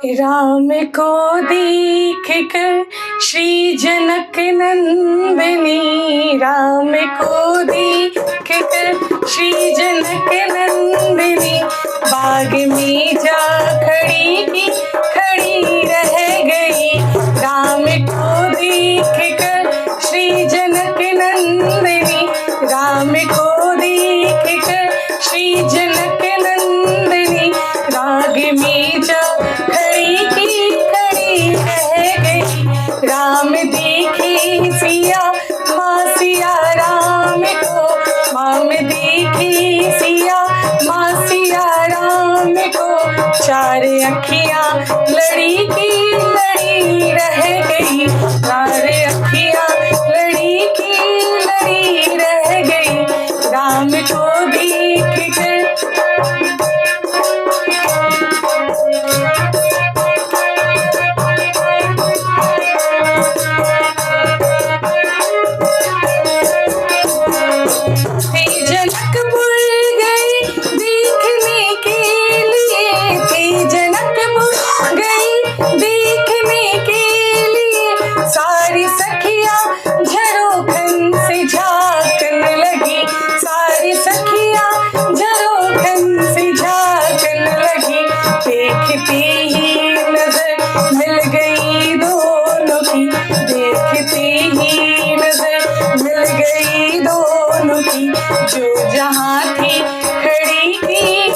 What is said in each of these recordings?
राम को देख कर श्री जनक नंदिनी, राम को देख कर श्री जनक नंदिनी, बाग में जा खड़ी रह गई। राम को देख कर श्री जनक नंदिनी, राम को देख कर श्री जनक नंदिनी, बाग में जा खड़ी रह गई। राम देखे सिया माँ सिया राम को, माम देखे सिया माँ सिया राम को, चार अखियाँ लड़ी की लड़ी रह गई। चार अखियाँ लड़ी की लड़ी रह गई। राम को देख कर जनकपुर गई देखने के लिए, थे जनकपुर गई देखने के लिए, सारी सखियाँ झरोखन से झांकने लगी। सारी सखियाँ झरोखन से झांकने लगी। देखते ही नजर मिल गई दोनों की, देखते ही नजर मिल गई दोनों की, जो जहाँ थी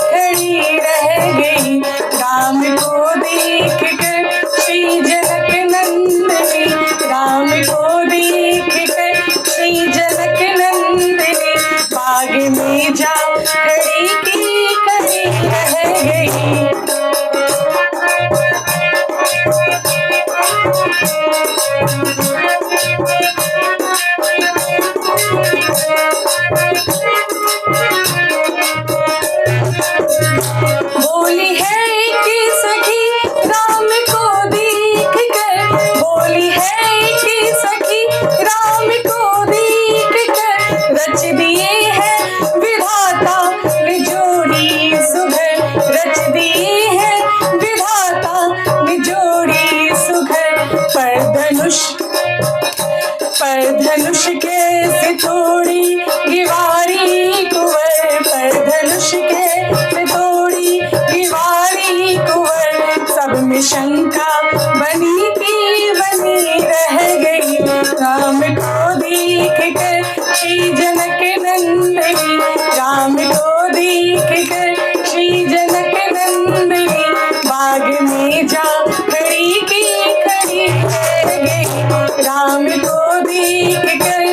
खड़ी रह गई। राम को देख कर श्री जनक नंदिनी, राम को देख कर श्री जनक नंदिनी, बाग में जा खड़ी रह गई। बोली है कि सखी राम को देख कर, बोली है कि सखी राम को देख कर, रच दिए हैं विधाता निजोड़ी सुघर, रच दिए हैं विधाता निजोड़ी सुघर। पर धनुष कैसे तोड़ी गिवारी कुंवर, पर धनुष कैसे तोड़ी गिवारी कुंवर, सब में शंका बनी रह गई। राम को देख कर श्री जनक नंदिनी, राम को देख कर श्री जनक नंदिनी, बाग में जा खड़ी रह गई। राम को देख कर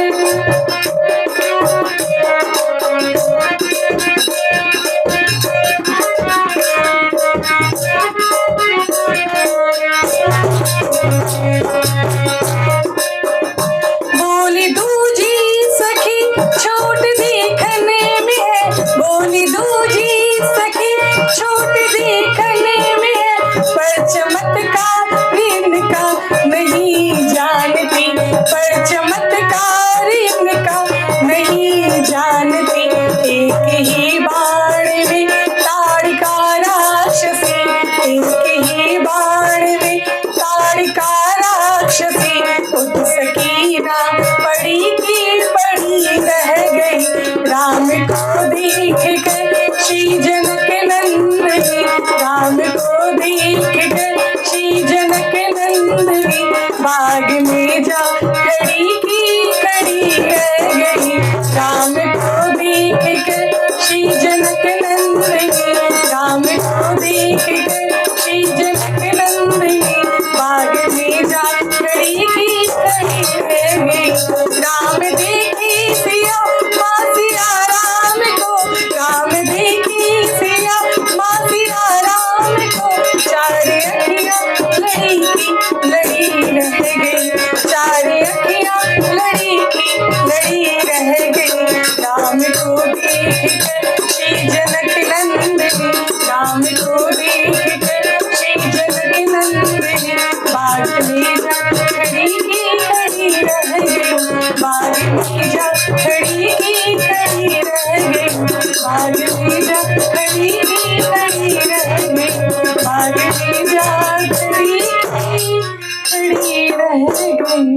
मेरी जान खड़ी खड़ी रह गई।